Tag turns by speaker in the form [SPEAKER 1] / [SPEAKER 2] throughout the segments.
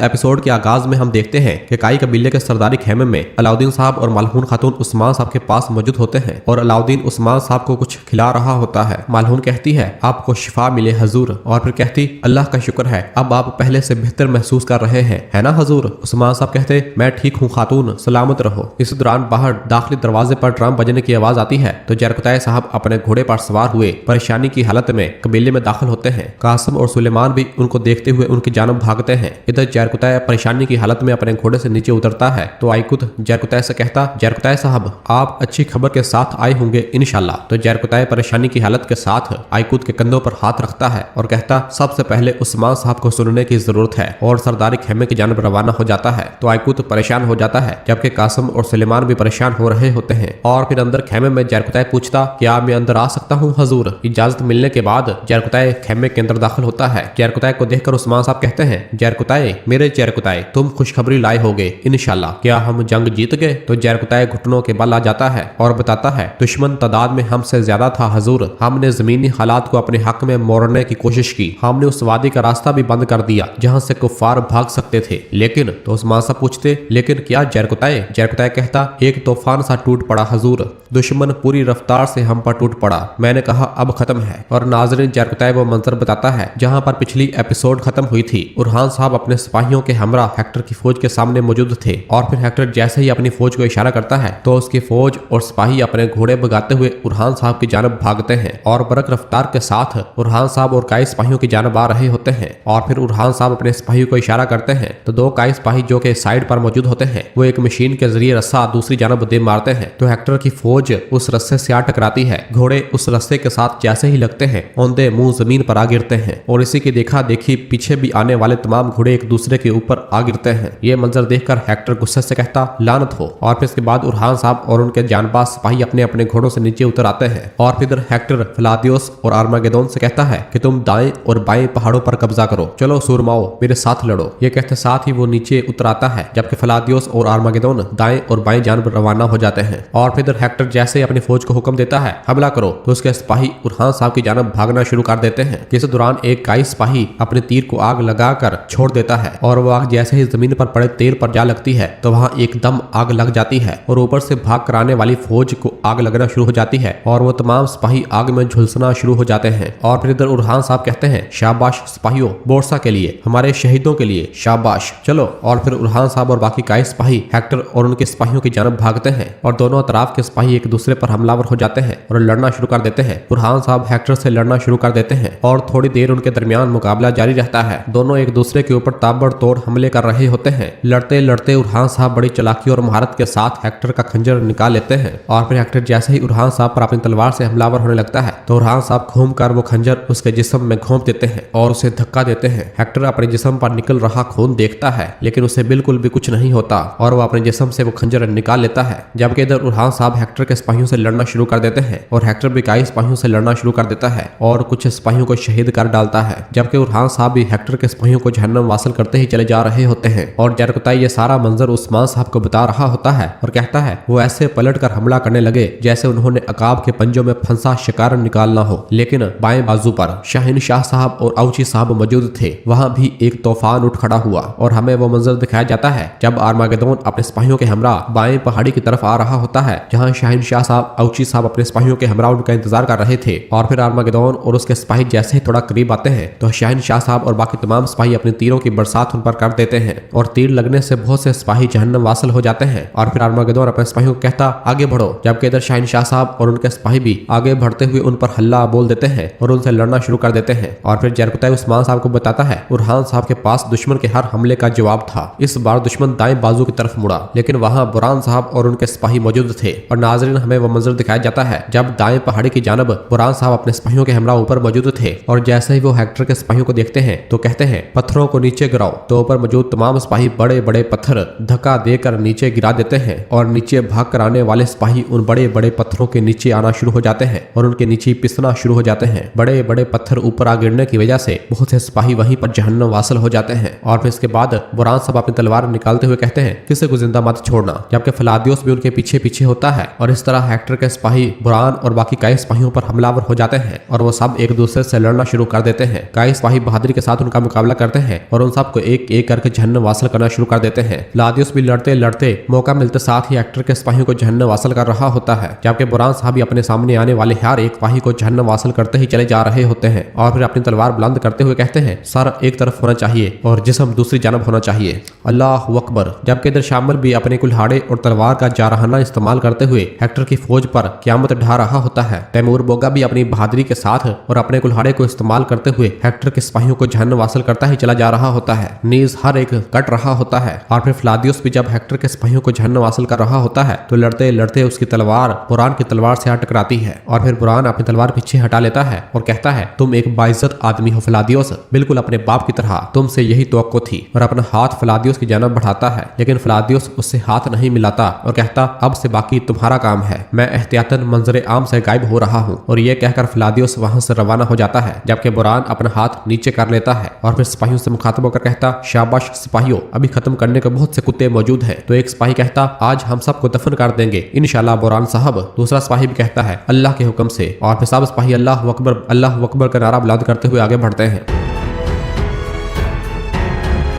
[SPEAKER 1] Episode के आगाज में हम देखते हैं कि काई कबीले के सरदारी खेमे में अलाउद्दीन साहब और मलहून खातून उस्मान साहब के पास मौजूद होते हैं और अलाउद्दीन उस्मान साहब को कुछ खिला रहा होता है। मलहून कहती है आपको शिफा मिले हजूर, और फिर कहती अल्लाह का शुक्र है अब आप पहले से बेहतर महसूस कर रहे हैं, है ना हजूर। उस्मान साहब कहते मैं ठीक हूँ खातून, सलामत रहो। इस दौरान बाहर दाखिली दरवाजे पर ड्रम बजने की आवाज आती है तो जरकुताए साहब अपने घोड़े पर सवार हुए परेशानी की हालत में कबीले में दाखिल होते हैं। कासिम और सुलेमान भी उनको देखते हुए उनकी जानब भागते हैं। इधर जरकुताए परेशानी की हालत में अपने घोड़े से नीचे उतरता है तो आइकुत जरकुताए से कहता जरकुताए साहब आप अच्छी खबर के साथ आए होंगे इंशाल्लाह। तो जरकुताए परेशानी की हालत के साथ आइकुत के कंधों पर हाथ रखता है और कहता सबसे पहले उस्मान साहब को सुनने की जरूरत है और सरदारी खेमे की जानब रवाना हो जाता है। तो आइकुत परेशान हो जाता है जबकि कासिम और सुलेमान भी परेशान हो रहे होते हैं। और फिर अंदर खेमे में जरकुताए पूछता क्या मैं अंदर आ सकता हूँ हजूर। इजाजत मिलने के बाद जरकुताए खेमे के अंदर दाखिल होता है। जरकुताए को देखकर उस्मान साहब कहते हैं जरकुताए मेरे जरकुताए तुम खुशखबरी लाए होगे इंशाल्लाह, क्या हम जंग जीत गए। तो जरकुताए घुटनों के बल आ जाता है और बताता है दुश्मन तादाद में हमसे ज्यादा था हजूर, हमने जमीनी हालात को अपने हक में मोड़ने की कोशिश की, हमने उस वादी का रास्ता भी बंद कर दिया जहां से कुफार भाग सकते थे लेकिन। तो उस्मान साहब पूछते लेकिन क्या जरकुताए। जरकुताए कहता एक तूफान सा टूट पड़ा हजूर, दुश्मन पूरी रफ्तार से हम पर टूट पड़ा, मैंने कहा अब खत्म है। और नाज़रीन जरकुताए वो मंजर बताता है जहां पर पिछली एपिसोड खत्म हुई थी। उरहान साहब अपने सिपाहियों के हमरा हेक्टर की फौज के सामने मौजूद थे और फिर हेक्टर जैसे ही अपनी फौज को इशारा करता है तो उसकी फौज और सिपाही अपने घोड़े भगाते हुए उरहान साहब की जानब भागते हैं और बरक रफ्तार के साथ उरहान साहब और काई सिपाहियों की जानब आ रहे होते हैं। और फिर उरहान साहब अपने सिपाही को इशारा करते हैं तो दो काई सिपाही जो के साइड पर मौजूद होते हैं वो एक मशीन के जरिए रस्सा दूसरी जानब दे मारते हैं तो हेक्टर की फौज उस रस्से से आ टकराती है। घोड़े उस रस्से के साथ जैसे ही लगते हैं औंधे मुंह जमीन पर आ गिरते हैं और इसी की देखा देखी पीछे भी आने वाले तमाम घोड़े एक दूसरे के ऊपर आ गिरते हैं। ये मंजर देखकर हेक्टर गुस्से से कहता लानत हो। और फिर इसके बाद उरहान साहब और उनके जानबाज सिपाही अपने अपने घोड़ों से नीचे उतर आते हैं। और फिर हेक्टर फलादियोस और आर्मागेदोन से कहता है कि तुम दाएं और बाएं पहाड़ों पर कब्जा करो, चलो सूरमाओ मेरे साथ लड़ो। ये कहते साथ ही वो नीचे उतर आता है जबकि फलादियोस और आर्मागेदोन दाएं और बाएं जानब रवाना हो जाते हैं। और फिर हेक्टर जैसे ही अपनी फौज को हुक्म देता है हमला करो तो उसके सिपाही उरहान साहब की जानब भागना शुरू कर देते हैं। इस दौरान एक काई सिपाही अपने तीर को आग लगाकर छोड़ देता है और वो आग जैसे ही जमीन पर पड़े तेल पर जा लगती है तो वहां एकदम आग लग जाती है और ऊपर से भाग कर आने वाली फौज को आग लगना शुरू हो जाती है और वो तमाम सिपाही आग में झुलसना शुरू हो जाते हैं। और फिर इधर उरहान साहब कहते हैं शाबाश सिपाहियों, बोरसा के लिए, हमारे शहीदों के लिए शाबाश, चलो। और फिर उरहान साहब और बाकी काई सिपाही हेक्टर और उनके सिपाहियों की जानब भागते हैं और दोनों अतराफ के सिपाही एक दूसरे पर हमलावर हो जाते हैं और लड़ना शुरू कर देते हैं। उरहान साहब हेक्टर से लड़ना शुरू कर देते हैं और थोड़ी देर उनके दरमियान मुकाबला जारी रहता है। दोनों एक दूसरे के ऊपर ताबड़तोड़ हमले कर रहे होते हैं। लड़ते लड़ते उरहान साहब बड़ी चालाकी और महारत के साथ हेक्टर का खंजर निकाल लेते हैं और फिर हेक्टर जैसे ही उरहान साहब पर अपनी तलवार से हमलावर होने लगता है तो उरहान साहब घूम कर वो खंजर उसके जिस्म में घोंप देते हैं और उसे धक्का देते हैं। हेक्टर अपने जिस्म पर निकल रहा खून देखता है लेकिन उसे बिल्कुल भी कुछ नहीं होता और वो अपने जिस्म से वो खंजर निकाल लेता है। जबकि इधर उरहान साहब हेक्टर के सिपाहियों से लड़ना शुरू कर देते हैं और हेक्टर भी काई सिपाहियों से लड़ना शुरू कर देता है और कुछ सिपाहियों को शहीद कर डालता है। जबकि उरहान साहब भी हेक्टर के सिपाहियों को जहन्नम वासिल करते ही चले जा रहे होते हैं। और जरकुताई ये सारा मंजर उस्मान साहब को बता रहा होता है और कहता है वो ऐसे पलट कर हमला करने लगे जैसे उन्होंने अकाब के पंजों में फंसा शिकार निकालना हो। लेकिन बाएं बाजू पर शाहीन शाह साहब और औची साहब मौजूद थे, वहां भी एक तूफान उठ खड़ा हुआ और हमें वो मंजर दिखाया जाता है जब आर्मागेदोन अपने सिपाहियों के हमरा बाएं पहाड़ी की तरफ आ रहा होता है जहां शाहीन शाह साहब औची साहब अपने सिपाहियों के हमरा उनका इंतजार कर रहे थे। और फिर आर्मागेदोन और उसके सिपाही जैसे ही थोड़ा करीब आते हैं तो शाहीन शाह साहब और बाकी तमाम सिपाही अपने तीरों की बरसात उन पर कर देते हैं और तीर लगने से बहुत से सिपाही जहन्नम वासिल हो जाते हैं। और फिर आर्मागेदोन अपने सिपाहियों को कहता आगे बढ़ो, जबकि इधर शाहीन शाह साहब और उनके सिपाही भी आगे बढ़ते हुए उन पर हल्ला बोल देते हैं और उनसे लड़ना शुरू कर देते हैं। और फिर जरकुताई उस्मान साहब को बताता है उरहान साहब के पास दुश्मन के हर हमले का जवाब था। इस बार दुश्मन दाएं बाजू की तरफ मुड़ा लेकिन वहां बुरहान साहब और उनके सिपाही मौजूद थे। और नाजरीन हमें वो मंजर दिखाया जाता है जब दाएं पहाड़ी की जानब बुरहान साहब अपने सिपाहियों के हमरा ऊपर मौजूद थे और जैसे ही वो हेक्टर के सिपाहियों को देखते हैं तो कहते हैं पत्थरों को नीचे गिराओ। तो ऊपर मौजूद तमाम सिपाही बड़े बड़े पत्थर धक्का देकर नीचे गिरा देते हैं और नीचे भाग कर आने वाले सिपाही उन बड़े बड़े पत्थरों के नीचे आना शुरू हो जाते हैं और उनके नीचे पिसना शुरू हो जाते हैं। बड़े बड़े पत्थर ऊपर आ गिरने की वजह से बहुत से सिपाही वहीं पर जहन्नम वासिल हो जाते हैं। और फिर इसके बाद बुरहान साहब अपनी तलवार निकालते हुए कहते हैं किसी को जिंदा मत छोड़ना, जबकि फलादियोस भी उनके पीछे पीछे होता है। और इस तरह हेक्टर के सिपाही बुरहान और बाकी काई सिपाहियों पर हमलावर हो जाते हैं और वो सब एक दूसरे से लड़ना शुरू कर देते हैं। काई सिपाही बहादुरी के साथ उनका मुकाबला करते हैं और उन सबको एक एक करके जहन्नम वासल करना शुरू कर देते हैं। फ्लादियोस भी लड़ते लड़ते मौका मिलते साथ ही एक्टर के सिपाहियों को जहन्नम वासल कर रहा होता है, जबकि बुरहान साहब भी अपने सामने आने वाले हर एक सिपाही को जहन्नम वासल करते ही चले जा रहे होते हैं और फिर अपनी तलवार बुलंद करते हुए कहते हैं सर एक तरफ होना चाहिए और जिस्म दूसरी जानब होना चाहिए, अल्लाह अकबर। जबकि इधर शामिल भी अपने कुल्हाड़े और तलवार का जारहाना इस्तेमाल करते हुए हेक्टर की फौज पर क़यामत ढा रहा होता है। तैमूर बोगा भी अपनी बहादुरी के साथ और अपने कुल्हाड़े को इस्तेमाल करते हुए हेक्टर के सिपाहियों को जहन्नम वासल करता ही चला जा रहा होता है। नीज हर एक कट रहा होता है और फिर फ्लादियोस भी जब हेक्टर के सिपाहियों को जहन्नम वासल कर रहा होता है तो लड़ते लड़ते उसकी तलवार बुरहान की तलवार से टकराती है और फिर बुरहान अपनी तलवार पीछे हटा लेता है और कहता है तुम एक बाइज्जत आदमी हो फ्लादियोस, बिल्कुल अपने बाप की तरह, तुमसे यही तवक्को थी। और अपना हाथ फ्लादियोस की जानब बढ़ाता है, लेकिन फ्लादियोस उससे हाथ नहीं मिलाता और कहता अब से बाकी तुम्हारा काम है, मैं एहतियातन मंजर आम से गायब हो रहा हूँ। और ये कहकर फ्लादियोस वहां से रवाना हो जाता है, जबकि बुरहान अपना हाथ नीचे कर लेता है और फिर सिपाहियों से मुखातब होकर कहता शाबाश सिपाहियों, अभी खत्म करने के बहुत से कुत्ते मौजूद हैं। तो एक सिपाही कहता आज हम सबको दफन कर देंगे इंशाल्लाह बुरहान साहब। दूसरा सिपाही भी कहता है अल्लाह के हुक्म से। और फिर सब सिपाही अल्लाह अकबर का नारा बुलंद करते हुए आगे बढ़ते हैं।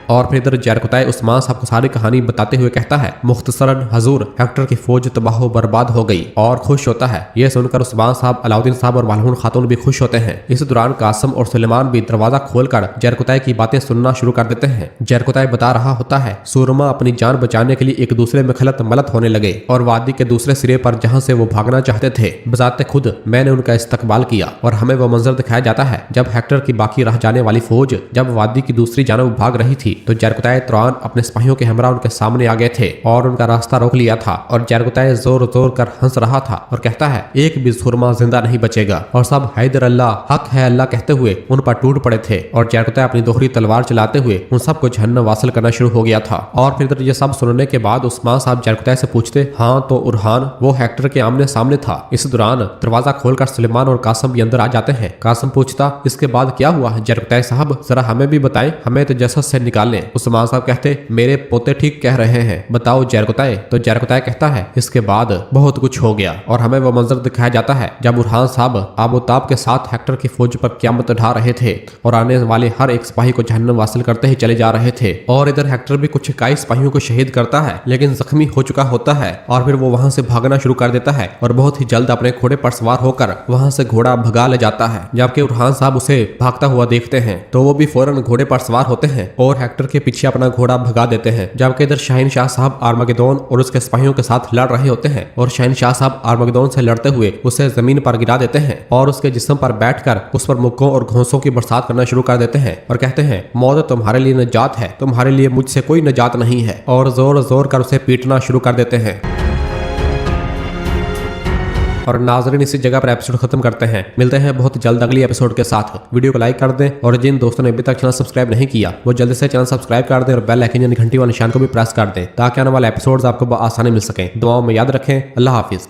[SPEAKER 1] और फिर इधर जरकुताय उस्मान साहब को सारी कहानी बताते हुए कहता है मुख्तसरन हजूर हेक्टर की फौज तबाह बर्बाद हो गई और खुश होता है। यह सुनकर उस्मान साहब, अलाउद्दीन साहब और मलहून खातून भी खुश होते हैं। इस दौरान कासिम और सुलेमान भी दरवाजा खोलकर जरकुताय की बातें सुनना शुरू कर देते हैं। जरकुताय बता रहा होता है सूरमा अपनी जान बचाने के लिए एक दूसरे में खलत मलत होने लगे और वादी के दूसरे सिरे पर जहाँ से वो भागना चाहते थे बजाते खुद मैंने उनका इस्तकबाल किया और हमें वो मंजर दिखाया जाता है जब हेक्टर की बाकी रह जाने वाली फौज जब वादी की दूसरी जानब भाग रही थी तो जरकुताय तुरान अपने सिपाहियों के हमरा उनके सामने आ गए थे और उनका रास्ता रोक लिया था। और जरकुताय जोर जोर कर हंस रहा था और कहता है एक भी सुरमा जिंदा नहीं बचेगा। और सब हैदर अल्लाह हक है अल्लाह कहते हुए उन पर टूट पड़े थे और जरकुताय अपनी दोहरी तलवार चलाते हुए उन सबको जहन्नम वासल करना शुरू हो गया था। और फिर ये सब सुनने के बाद उस्मान साहब जरकुताय से पूछते हाँ तो उरहान वो हेक्टर के आमने सामने था। इस दौरान दरवाजा खोलकर सुलेमान और कासिम भी अंदर आ जाते हैं। कासिम पूछता इसके बाद क्या हुआ जरकुताय साहब, जरा हमें भी बताएं, हमें तो जसद से निकालें। उस्मान साहब कहते मेरे पोते ठीक कह रहे हैं, बताओ जरकुताय। तो जरकुताय कहता है इसके बाद बहुत कुछ हो गया और हमें वो मंजर दिखाया जाता है जब उरहान साहब आबोताब के साथ हेक्टर की फौज पर क़यामत ढा रहे थे और आने वाले हर एक सिपाही को जहन्नम वासिल करते ही चले जा रहे थे। और इधर हेक्टर भी कुछ इक्कीस सिपाहियों को शहीद करता है लेकिन जख्मी हो चुका होता है और फिर वो वहां से भागना शुरू कर देता है और बहुत ही जल्द अपने घोड़े पर सवार होकर वहां से घोड़ा भगा ले जाता है। जबकि उरहान साहब उसे भागता हुआ देखते हैं तो वो भी फौरन घोड़े पर सवार होते हैं और हेक्टर के पीछे अपना घोड़ा भगा देते हैं। जबकि इधर शाहीन शाह साहब आर्मगेदोन और उसके सिपाहियों के साथ लड़ रहे होते हैं और शाहीन शाह साहब आर्मगेदोन से लड़ते हुए उसे जमीन पर गिरा देते हैं और उसके जिस्म पर बैठकर उस पर मुक्कों और घोंसों की बरसात करना शुरू कर देते हैं और कहते हैं मौत तुम्हारे लिए निजात है, तुम्हारे लिए मुझसे कोई निजात नहीं है। और जोर जोर कर उसे पीटना शुरू कर देते हैं। और नाज़रीन इसी जगह पर एपिसोड खत्म करते हैं। मिलते हैं बहुत जल्द अगली एपिसोड के साथ। वीडियो को लाइक कर दें और जिन दोस्तों ने अभी तक चैनल सब्सक्राइब नहीं किया वो जल्दी से चैनल सब्सक्राइब कर दें और बेल आइकन यानी घंटी वाले निशान को भी प्रेस कर दें ताकि आने वाले एपिसोड्स आपको आसानी मिल सकें। दुआओं में याद रखें। अल्लाह हाफिज।